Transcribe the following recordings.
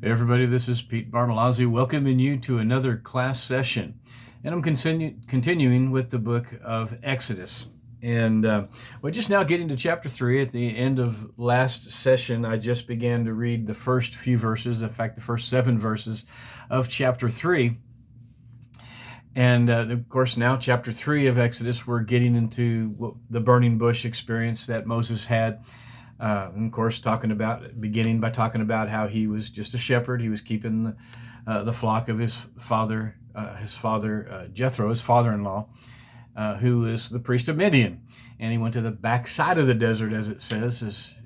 Hey everybody, this is Pete Barmalazzi welcoming you to another class session. And I'm continuing with the book of Exodus. And we're just now getting to chapter 3. At the end of last session, I just began to read the first few verses, in fact, the first 7 verses of chapter 3. And of course, now chapter 3 of Exodus, we're getting into the burning bush experience that Moses had. And of course, beginning by talking about how he was just a shepherd. He was keeping the flock of his father Jethro, his father-in-law, who is the priest of Midian. And he went to the backside of the desert, as it says,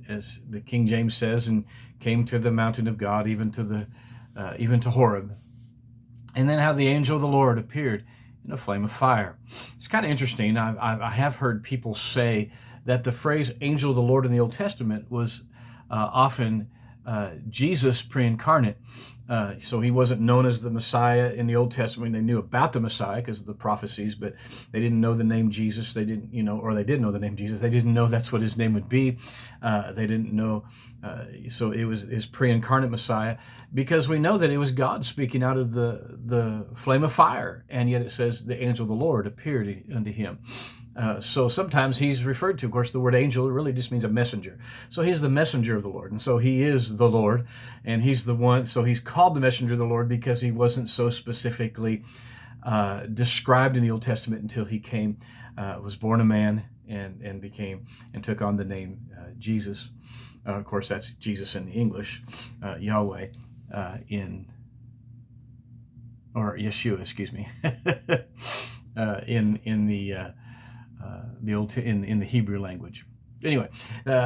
as the King James says, and came to the mountain of God, even to Horeb. And then how the angel of the Lord appeared in a flame of fire. It's kind of interesting. I have heard people say that the phrase angel of the Lord in the Old Testament was often Jesus pre-incarnate. So he wasn't known as the Messiah in the Old Testament. They knew about the Messiah because of the prophecies, but they didn't know the name Jesus. They didn't, or they did know the name Jesus. They didn't know that's what his name would be. They didn't know. So it was his pre-incarnate Messiah, because we know that it was God speaking out of the flame of fire, and yet it says the angel of the Lord appeared unto him. So sometimes he's referred to, of course, the word angel really just means a messenger. So he's the messenger of the Lord. And so he is the Lord, and he's the one. So he's called the messenger of the Lord because he wasn't so specifically described in the Old Testament until he came, was born a man, and took on the name Jesus. Of course, that's Jesus in English, Yahweh or Yeshua, excuse me, in the Hebrew language. Anyway,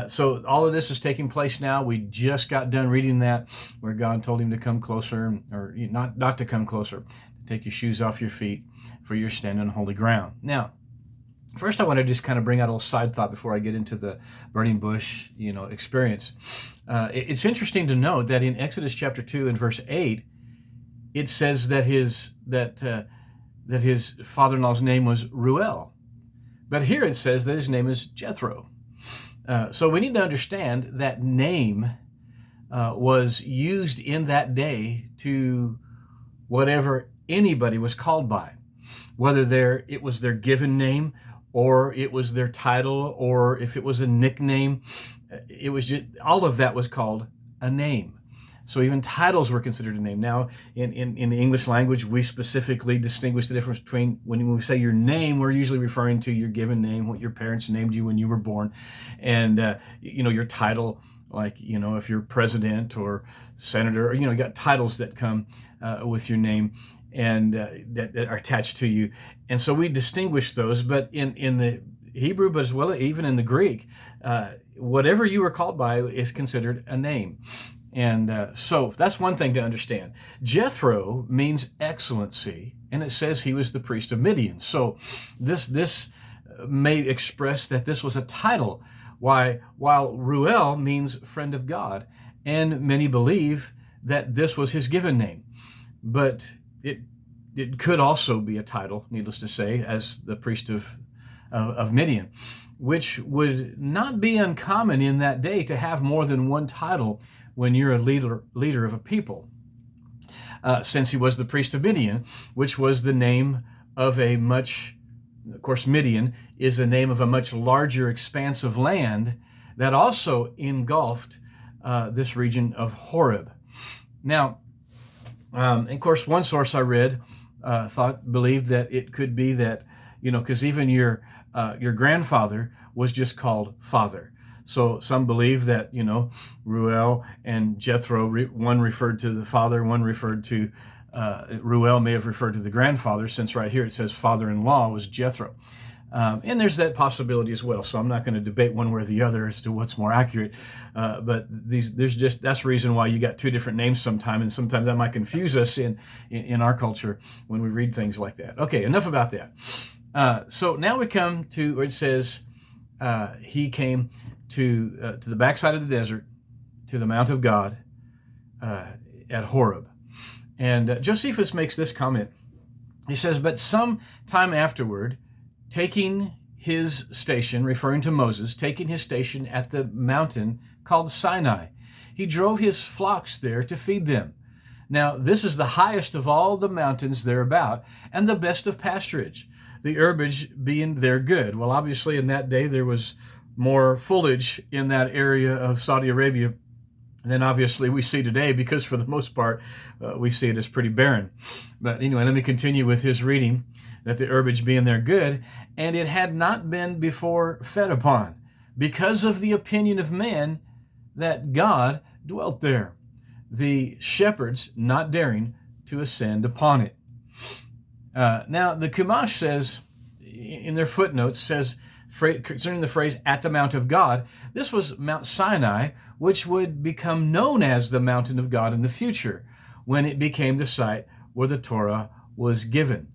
so all of this is taking place now. We just got done reading that, where God told him to come closer, or not to come closer, to take your shoes off your feet, for you're standing on holy ground. Now, first, I want to just kind of bring out a little side thought before I get into the burning bush, experience. It's interesting to note that in Exodus chapter 2 and verse 8, it says that his father-in-law's name was Reuel, but here it says that his name is Jethro. So we need to understand that name was used in that day to whatever anybody was called by, whether it was their given name, or it was their title, or if it was a nickname. It was just, all of that was called a name. So even titles were considered a name. Now, in the English language, we specifically distinguish the difference between, when we say your name, we're usually referring to your given name, what your parents named you when you were born, and your title, like, if you're president or senator, or, you got titles that come with your name, and that are attached to you. And so we distinguish those. But in the Hebrew, but as well even in the Greek, whatever you were called by is considered a name. And so that's one thing to understand. Jethro means excellency, and it says he was the priest of Midian. So this may express that this was a title, while Reuel means friend of God, and many believe that this was his given name. But it could also be a title, needless to say, as the priest of Midian, which would not be uncommon in that day to have more than one title when you're a leader of a people. Since he was the priest of Midian, which was the name of of course, Midian is the name of a much larger expanse of land that also engulfed this region of Horeb. Now, of course, one source I read believed that it could be that, because even your grandfather was just called father. So some believe that, Reuel and Jethro, one referred to the father, one referred to, Reuel may have referred to the grandfather, since right here it says father-in-law was Jethro. And there's that possibility as well. So I'm not going to debate one way or the other as to what's more accurate. But that's the reason why you got two different names sometimes, and sometimes that might confuse us in our culture when we read things like that. Okay, enough about that. So now we come to where it says he came to the backside of the desert, to the Mount of God at Horeb. And Josephus makes this comment. He says, but some time afterward, taking his station, referring to Moses, taking his station at the mountain called Sinai, he drove his flocks there to feed them. Now, this is the highest of all the mountains thereabout, and the best of pasturage, the herbage being there good. Well, obviously, in that day, there was more foliage in that area of Saudi Arabia than obviously we see today, because for the most part, we see it as pretty barren. But anyway, let me continue with his reading, that the herbage being there good, and it had not been before fed upon, because of the opinion of men, that God dwelt there, the shepherds not daring to ascend upon it. Now, the Chumash says, in their footnotes, says, concerning the phrase, at the Mount of God, this was Mount Sinai, which would become known as the Mountain of God in the future, when it became the site where the Torah was given.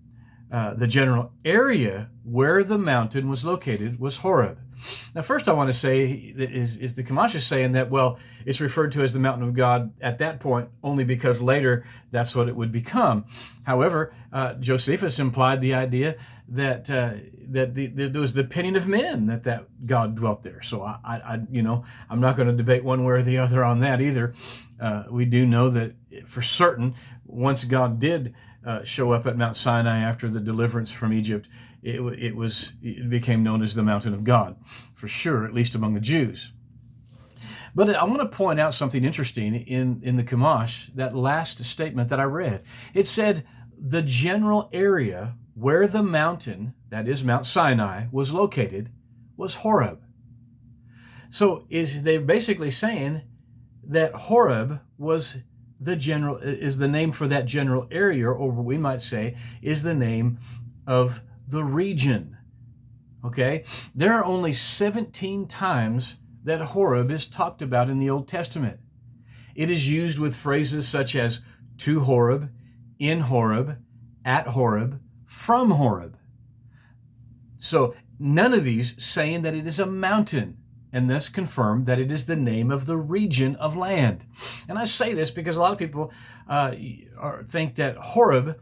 The general area where the mountain was located was Horeb. Now, first I want to say is the Chumash is saying that, well, it's referred to as the mountain of God at that point only because later that's what it would become. However, Josephus implied the idea that there was the opinion of men that God dwelt there. So I'm not going to debate one way or the other on that either. We do know that for certain, once God did show up at Mount Sinai after the deliverance from Egypt, it became known as the Mountain of God, for sure, at least among the Jews. But I want to point out something interesting in the Chumash, that last statement that I read. It said the general area where the mountain, that is Mount Sinai, was located was Horeb. So they're basically saying that Horeb is the name for that general area, or we might say is the name of the region. Okay? There are only 17 times that Horeb is talked about in the Old Testament. It is used with phrases such as to Horeb, in Horeb, at Horeb, from Horeb. So none of these saying that it is a mountain, and thus confirm that it is the name of the region of land. And I say this because a lot of people think that Horeb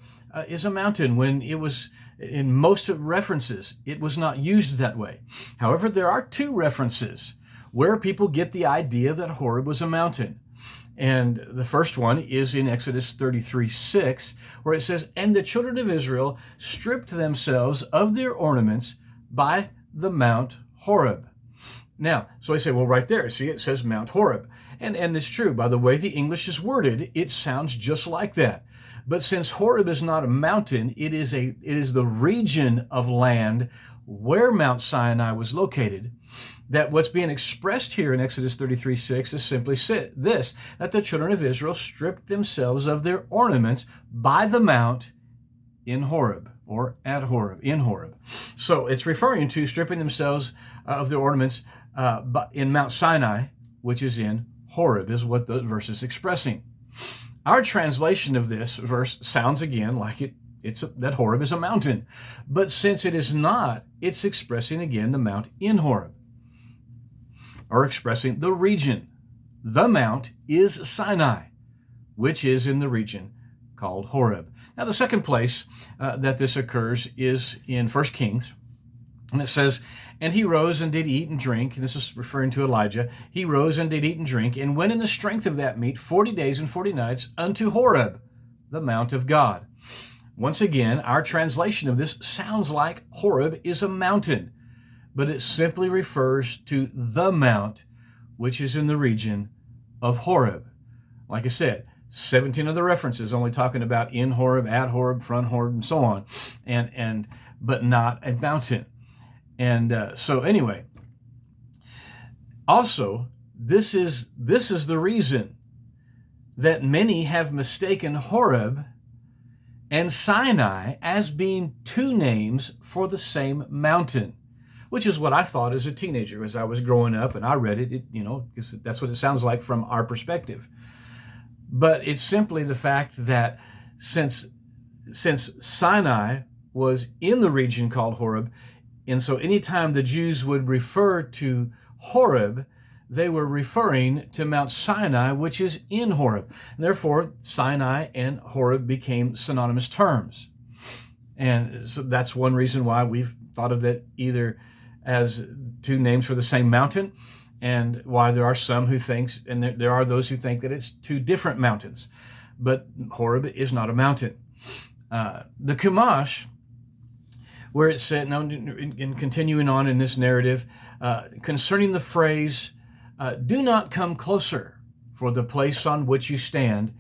is a mountain, when it was, in most references, it was not used that way. However, there are two references where people get the idea that Horeb was a mountain. And the first one is in Exodus 33:6, where it says, and the children of Israel stripped themselves of their ornaments by the Mount Horeb. Now, so I say, well, right there, see, it says Mount Horeb. And it's true. By the way the English is worded, it sounds just like that. But since Horeb is not a mountain, it is the region of land where Mount Sinai was located, that what's being expressed here in Exodus 33:6 is simply this, that the children of Israel stripped themselves of their ornaments by the mount in Horeb, or at Horeb, in Horeb. So it's referring to stripping themselves of their ornaments in Mount Sinai, which is in Horeb, is what the verse is expressing. Our translation of this verse sounds again like that Horeb is a mountain. But since it is not, it's expressing again the mount in Horeb, or expressing the region. The mount is Sinai, which is in the region called Horeb. Now, the second place that this occurs is in 1 Kings. And it says, and he rose and did eat and drink. And this is referring to Elijah. He rose and did eat and drink, and went in the strength of that meat 40 days and 40 nights unto Horeb, the mount of God. Once again, our translation of this sounds like Horeb is a mountain, but it simply refers to the mount, which is in the region of Horeb. Like I said, 17 of the references only talking about in Horeb, at Horeb, from Horeb, and so on, but not a mountain. And so anyway, also, this is the reason that many have mistaken Horeb and Sinai as being two names for the same mountain, which is what I thought as a teenager as I was growing up, and I read it, because that's what it sounds like from our perspective. But it's simply the fact that since Sinai was in the region called Horeb, and so anytime the Jews would refer to Horeb, they were referring to Mount Sinai, which is in Horeb. And therefore, Sinai and Horeb became synonymous terms. And so that's one reason why we've thought of it either as two names for the same mountain, and why there are some who thinks, and there are those who think that it's two different mountains. But Horeb is not a mountain. The Chumash, where it said, now in continuing on in this narrative, concerning the phrase, do not come closer, for the place on which you stand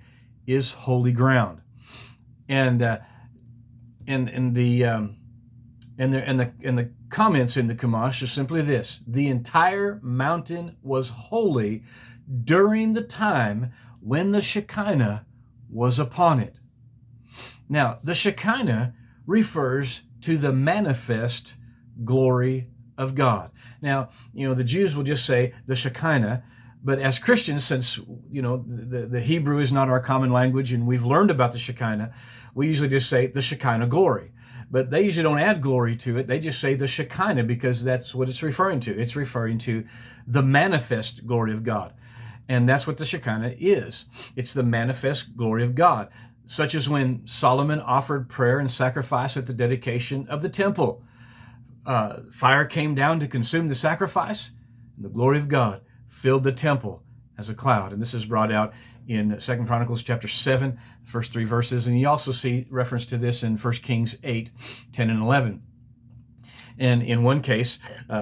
is holy ground. And the comments in the Chumash are simply this: the entire mountain was holy during the time when the Shekinah was upon it. Now, the Shekinah refers to the manifest glory of God. Now, the Jews will just say the Shekinah, but as Christians, since, the Hebrew is not our common language and we've learned about the Shekinah, we usually just say the Shekinah glory. But they usually don't add glory to it. They just say the Shekinah because that's what it's referring to. It's referring to the manifest glory of God. And that's what the Shekinah is. It's the manifest glory of God, such as when Solomon offered prayer and sacrifice at the dedication of the temple. Fire came down to consume the sacrifice, and the glory of God filled the temple as a cloud. And this is brought out in 2 Chronicles chapter 7, first 3 verses. And you also see reference to this in 1 Kings 8, 10 and 11. And in one case,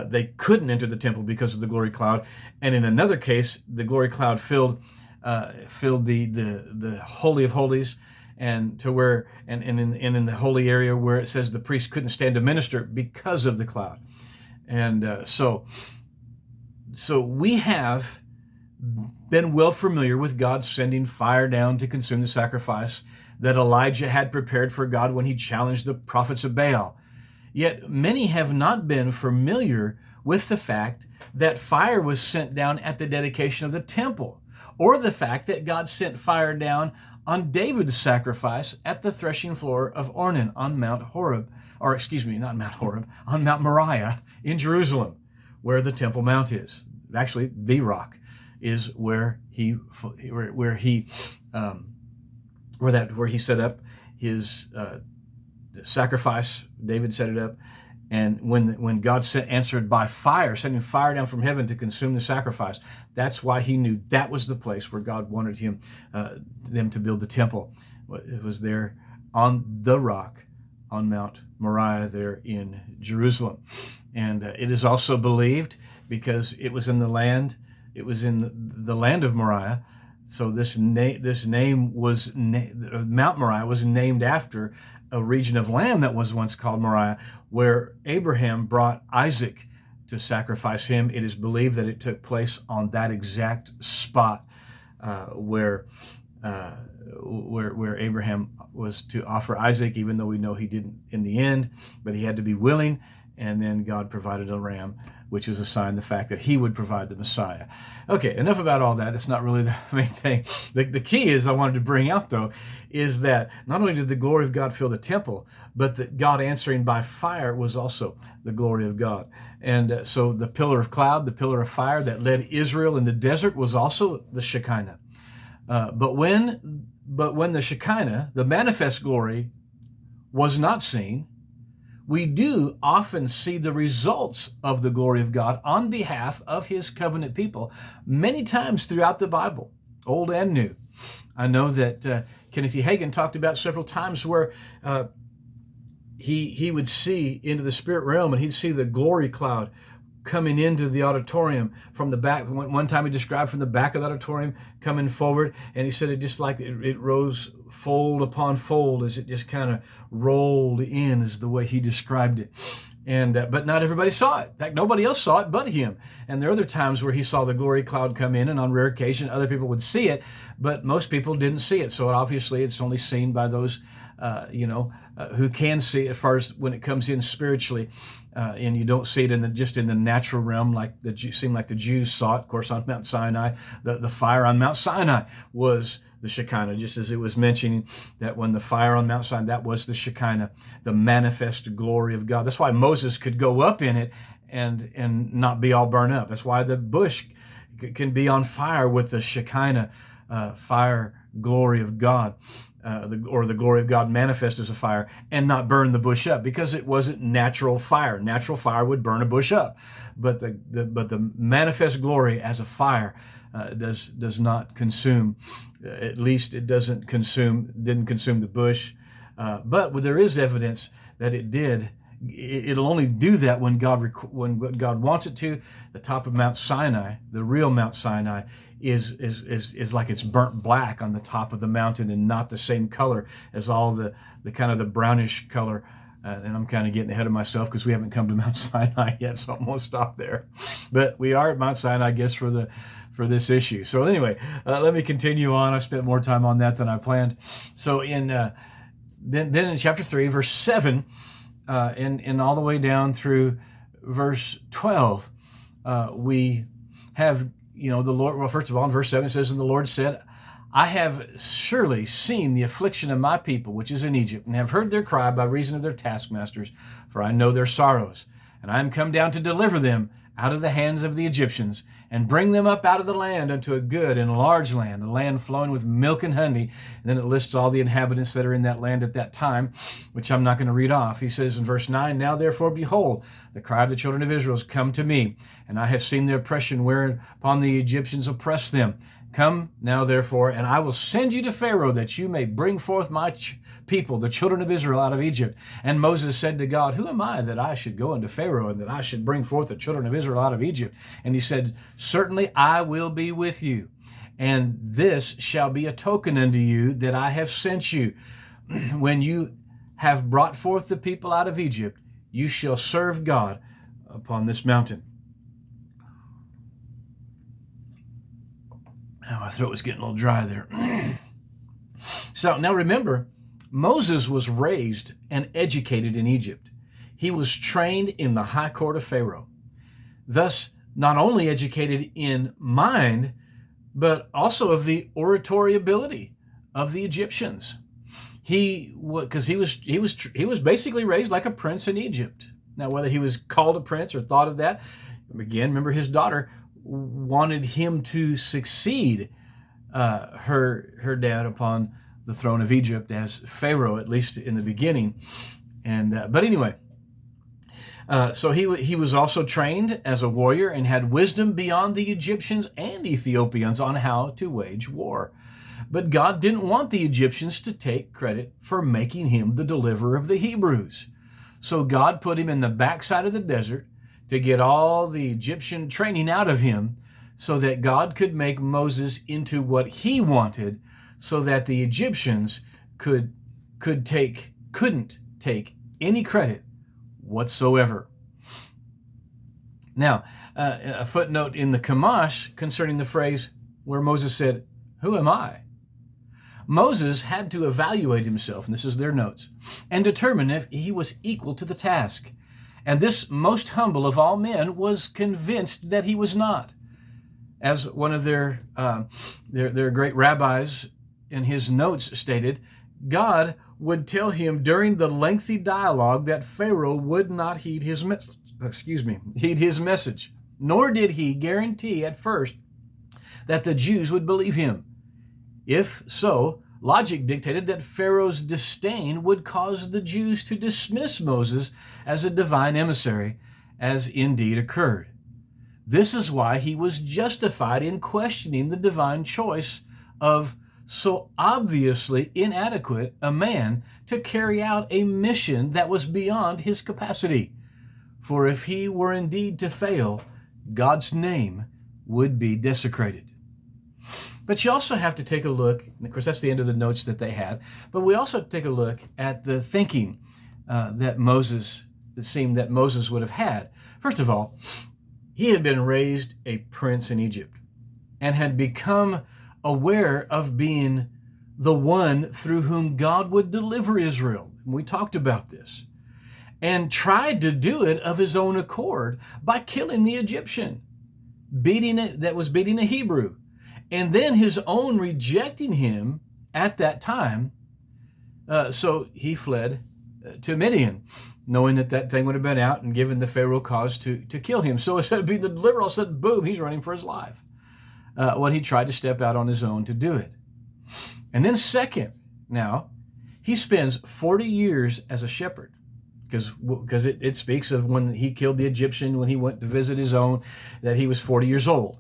they couldn't enter the temple because of the glory cloud. And in another case, the glory cloud filled the Holy of Holies, and to where in the holy area where it says the priest couldn't stand to minister because of the cloud. And so we have been well familiar with God sending fire down to consume the sacrifice that Elijah had prepared for God when he challenged the prophets of Baal. Yet many have not been familiar with the fact that fire was sent down at the dedication of the temple, or the fact that God sent fire down on David's sacrifice at the threshing floor of Ornan on Mount Horeb, or excuse me, not Mount Horeb, on Mount Moriah in Jerusalem, where the Temple Mount is. Actually, the rock is where he set up his sacrifice. David set it up, and when God answered by fire, sending fire down from heaven to consume the sacrifice, that's why he knew that was the place where God wanted them to build the temple. It was there on the rock on Mount Moriah there in Jerusalem. And it is also believed, because it was in the land of Moriah. So this name was Mount Moriah was named after a region of land that was once called Moriah, where Abraham brought Isaac to sacrifice him. It is believed that it took place on that exact spot where Abraham was to offer Isaac, even though we know he didn't in the end, but he had to be willing. And then God provided a ram, which is a sign of the fact that he would provide the Messiah. Okay, enough about all that. It's not really the main thing. The key is I wanted to bring out, though, is that not only did the glory of God fill the temple, but that God answering by fire was also the glory of God. And so the pillar of cloud, the pillar of fire that led Israel in the desert was also the Shekinah. But when the Shekinah, the manifest glory, was not seen, we do often see the results of the glory of God on behalf of his covenant people many times throughout the Bible, Old and New. I know that Kenneth E. Hagin talked about several times where he would see into the spirit realm, and he'd see the glory cloud coming into the auditorium from the back. One time he described from the back of the auditorium coming forward, and he said it just like it rose fold upon fold as it just kind of rolled in, is the way he described it. And but not everybody saw it. In fact, nobody else saw it but him. And there are other times where he saw the glory cloud come in, and on rare occasion other people would see it, but most people didn't see it. So obviously it's only seen by those who can see it, as far as when it comes in spiritually. And you don't see it just in the natural realm like the Jews saw it. Of course, on Mount Sinai, the fire on Mount Sinai was the Shekinah, just as it was mentioning that when the fire on Mount Sinai, that was the Shekinah, the manifest glory of God. That's why Moses could go up in it and not be all burned up. That's why the bush can be on fire with the Shekinah fire glory of God, or the glory of God manifest as a fire, and not burn the bush up, because it wasn't natural fire. Natural fire would burn a bush up, but the manifest glory as a fire does not consume. At least it didn't consume the bush. But there is evidence that it did. It'll only do that when God wants it to. The top of Mount Sinai, the real Mount Sinai, is like it's burnt black on the top of the mountain, and not the same color as all the kind of the brownish color. And I'm kind of getting ahead of myself because we haven't come to Mount Sinai yet, so I'm going to stop there. But we are at Mount Sinai, I guess, for this issue. So anyway, let me continue on. I spent more time on that than I planned. So then in chapter 3, verse 7, and all the way down through verse 12, we have, the Lord. Well, first of all, in verse 7 it says, "And the Lord said, I have surely seen the affliction of my people, which is in Egypt, and have heard their cry by reason of their taskmasters, for I know their sorrows. And I am come down to deliver them out of the hands of the Egyptians, and bring them up out of the land unto a good and large land, a land flowing with milk and honey." And then it lists all the inhabitants that are in that land at that time, which I'm not going to read off. He says in verse 9, "Now therefore, behold, the cry of the children of Israel has come to me, and I have seen their oppression whereupon the Egyptians oppress them. Come now therefore, and I will send you to Pharaoh, that you may bring forth my people, the children of Israel, out of Egypt." And Moses said to God, "Who am I that I should go unto Pharaoh, and that I should bring forth the children of Israel out of Egypt?" And he said, "Certainly I will be with you, and this shall be a token unto you that I have sent you. When you have brought forth the people out of Egypt, you shall serve God upon this mountain." Oh, my throat was getting a little dry there. So now remember, Moses was raised and educated in Egypt. He was trained in the high court of Pharaoh. Thus, not only educated in mind, but also of the oratory ability of the Egyptians. Because he was basically raised like a prince in Egypt. Now, whether he was called a prince or thought of that, again, remember his daughter wanted him to succeed her dad upon the throne of Egypt as Pharaoh, at least in the beginning. But anyway, so he was also trained as a warrior and had wisdom beyond the Egyptians and Ethiopians on how to wage war. But God didn't want the Egyptians to take credit for making him the deliverer of the Hebrews. So God put him in the backside of the desert to get all the Egyptian training out of him, so that God could make Moses into what he wanted, so that the Egyptians couldn't take any credit whatsoever. Now, a footnote in the Chumash concerning the phrase where Moses said, "Who am I?" Moses had to evaluate himself, and this is their notes, and determine if he was equal to the task. And this most humble of all men was convinced that he was not. As one of their great rabbis in his notes stated, God would tell him during the lengthy dialogue that Pharaoh would not heed his message, nor did he guarantee at first that the Jews would believe him. If so, logic dictated that Pharaoh's disdain would cause the Jews to dismiss Moses as a divine emissary, as indeed occurred. This is why he was justified in questioning the divine choice of so obviously inadequate a man to carry out a mission that was beyond his capacity. For if he were indeed to fail, God's name would be desecrated. But you also have to take a look, and of course that's the end of the notes that they had, but we also take a look at the thinking that seemed that Moses would have had. First of all, he had been raised a prince in Egypt and had become aware of being the one through whom God would deliver Israel. We talked about this. And tried to do it of his own accord by killing the Egyptian, beating a Hebrew. And then his own rejecting him at that time. So he fled to Midian, knowing that thing would have been out and given the Pharaoh cause to kill him. So instead of being the deliverer, all of a sudden, boom, he's running for his life. when he tried to step out on his own to do it. And then second, now, he spends 40 years as a shepherd, because it speaks of when he killed the Egyptian, when he went to visit his own, that he was 40 years old.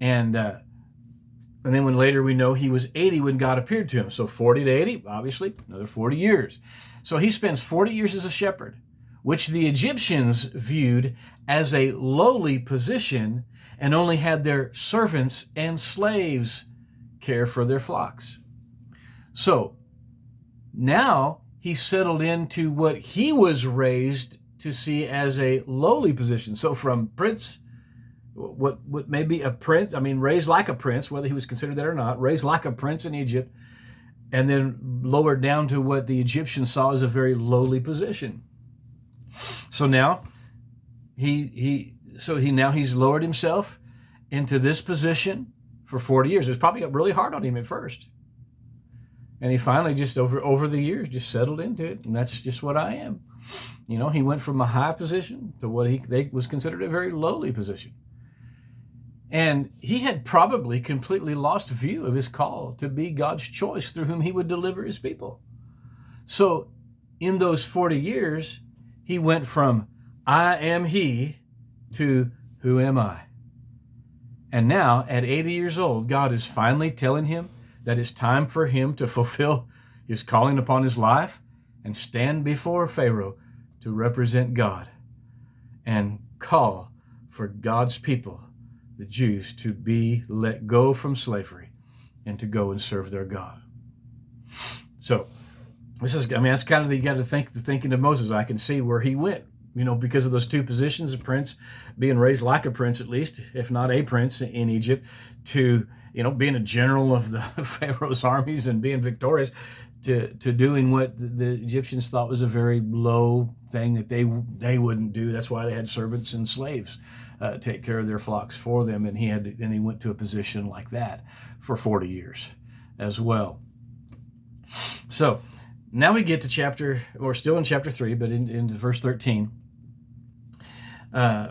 And then when later we know he was 80 when God appeared to him. So 40 to 80, obviously, another 40 years. So he spends 40 years as a shepherd, which the Egyptians viewed as a lowly position and only had their servants and slaves care for their flocks. So now he settled into what he was raised to see as a lowly position. So from prince, what may be a prince, raised like a prince, whether he was considered that or not, raised like a prince in Egypt, and then lowered down to what the Egyptians saw as a very lowly position. So now he's lowered himself into this position for 40 years. It was probably really hard on him at first. And he finally just over the years just settled into it, and that's just what I am. He went from a high position to what they was considered a very lowly position. And he had probably completely lost view of his call to be God's choice through whom he would deliver his people. So in those 40 years, he went from I am he to who am I? And now at 80 years old, God is finally telling him that it's time for him to fulfill his calling upon his life and stand before Pharaoh to represent God and call for God's people, the Jews, to be let go from slavery and to go and serve their God. So that's kind of, you got to thinking of Moses. I can see where he went, because of those two positions, a prince, being raised like a prince at least, if not a prince in Egypt, to, being a general of the Pharaoh's armies and being victorious, to doing what the Egyptians thought was a very low thing that they wouldn't do. That's why they had servants and slaves take care of their flocks for them, and he went to a position like that for 40 years as well. So now we get to we're still in chapter 3, but in verse 13,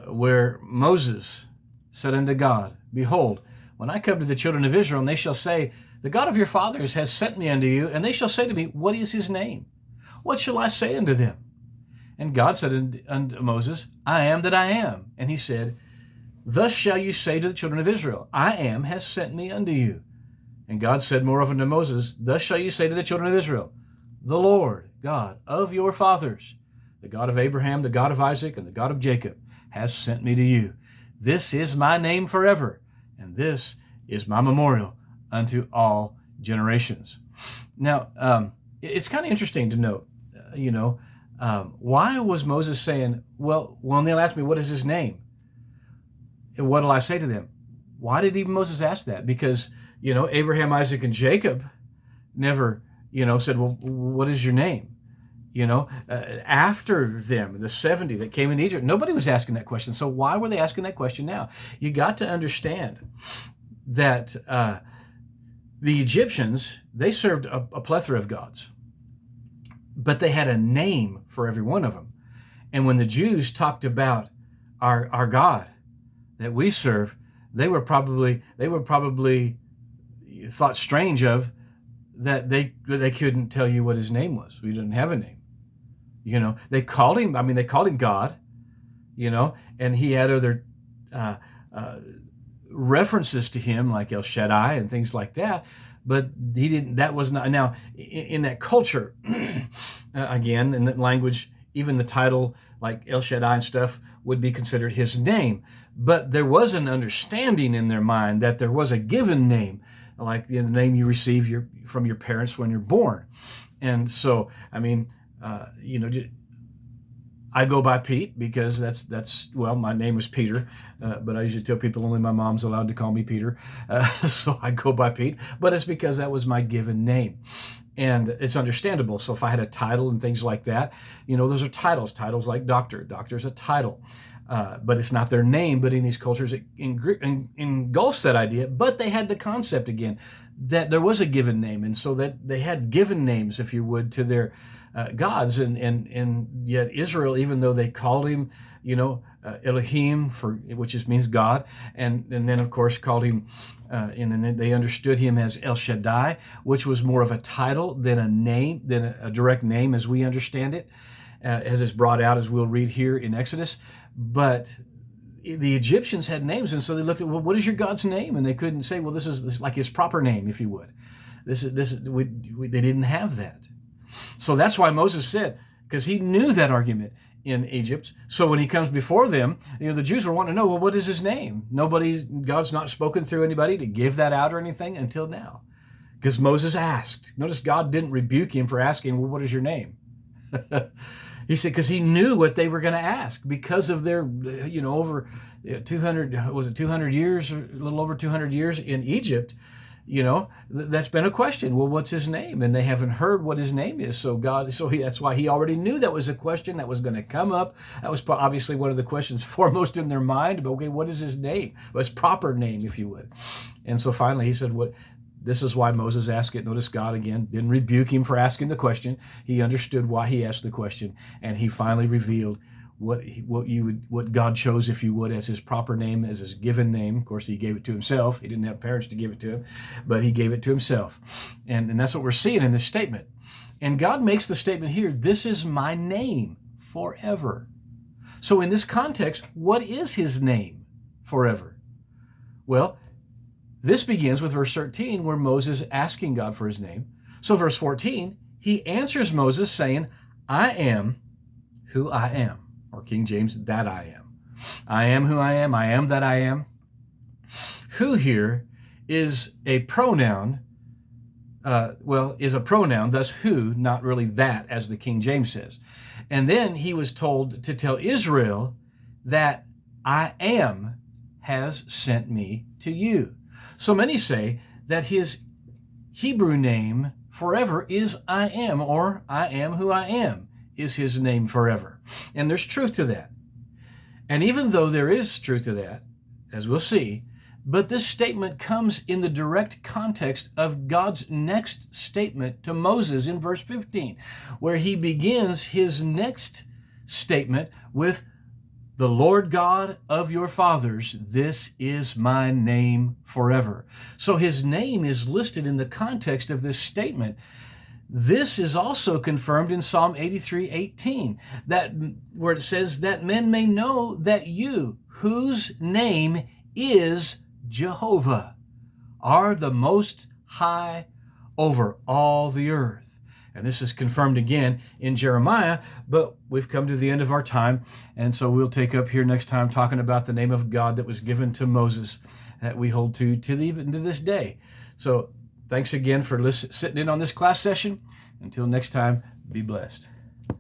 where Moses said unto God, Behold, when I come to the children of Israel, and they shall say, The God of your fathers has sent me unto you, and they shall say to me, What is his name? What shall I say unto them? And God said unto Moses, I am that I am. And he said, Thus shall you say to the children of Israel, I am has sent me unto you. And God said moreover unto Moses, Thus shall you say to the children of Israel, The Lord God of your fathers, the God of Abraham, the God of Isaac, and the God of Jacob, has sent me to you. This is my name forever, and this is my memorial unto all generations. Now, it's kind of interesting to note, why was Moses saying, well, when they'll ask me, what is his name? What'll I say to them? Why did even Moses ask that? Because, Abraham, Isaac, and Jacob never, said, well, what is your name? After them, the 70 that came into Egypt, nobody was asking that question. So why were they asking that question now? You got to understand that the Egyptians, they served a plethora of gods, but they had a name for every one of them. And when the Jews talked about our God that we serve, they were probably thought strange of that they couldn't tell you what his name was. We didn't have a name. They called him God, and he had other references to him like El Shaddai and things like that, but he didn't, that was not, now in that culture, again, in that language, even the title like El Shaddai and stuff would be considered his name, but there was an understanding in their mind that there was a given name, like the name you receive from your parents when you're born. And so, I go by Pete because that's my name is Peter, but I usually tell people only my mom's allowed to call me Peter, so I go by Pete, but it's because that was my given name. And it's understandable. So if I had a title and things like that, those are titles like doctor. Doctor's a title, but it's not their name. But in these cultures, it engulfs that idea. But they had the concept again that there was a given name, and so that they had given names, if you would, to their gods. And yet Israel, even though they called him, Elohim, which means God, and then of course called him, and then they understood him as El Shaddai, which was more of a title than a name, than a direct name as we understand it, as it's brought out as we'll read here in Exodus. But the Egyptians had names, and so they looked at, well, what is your God's name? And they couldn't say, well, this is like his proper name, if you would. They didn't have that. So that's why Moses said, because he knew that argument in Egypt. So when he comes before them, the Jews were wanting to know, well, what is his name? God's not spoken through anybody to give that out or anything until now. Because Moses asked. Notice God didn't rebuke him for asking, well, what is your name? He said, because he knew what they were going to ask because of their, over 200 years, or a little over 200 years in Egypt. That's been a question. Well, what's his name? And they haven't heard what his name is. That's why he already knew that was a question that was going to come up. That was obviously one of the questions foremost in their mind. But okay, what is his name? Well, his proper name, if you would. And so finally he said, this is why Moses asked it. Notice God again didn't rebuke him for asking the question. He understood why he asked the question, and he finally revealed what God chose, if you would, as his proper name, as his given name. Of course, he gave it to himself. He didn't have parents to give it to him, but he gave it to himself. And that's what we're seeing in this statement. And God makes the statement here, this is my name forever. So in this context, what is his name forever? Well, this begins with verse 13, where Moses is asking God for his name. So verse 14, he answers Moses saying, I am who I am. Or King James, that I am. I am who I am that I am. Who here is a pronoun, is a pronoun, thus who, not really that, as the King James says. And then he was told to tell Israel that I am has sent me to you. So many say that his Hebrew name forever is I am, or I am who I am is his name forever. And there's truth to that. And even though there is truth to that, as we'll see, but this statement comes in the direct context of God's next statement to Moses in verse 15, where he begins his next statement with, the Lord God of your fathers, this is my name forever. So his name is listed in the context of this statement. This is also confirmed in Psalm 83:18, where it says that men may know that you, whose name is Jehovah, are the most high over all the earth. And this is confirmed again in Jeremiah, but we've come to the end of our time. And so we'll take up here next time talking about the name of God that was given to Moses that we hold to even to this day. So thanks again for sitting in on this class session. Until next time, be blessed.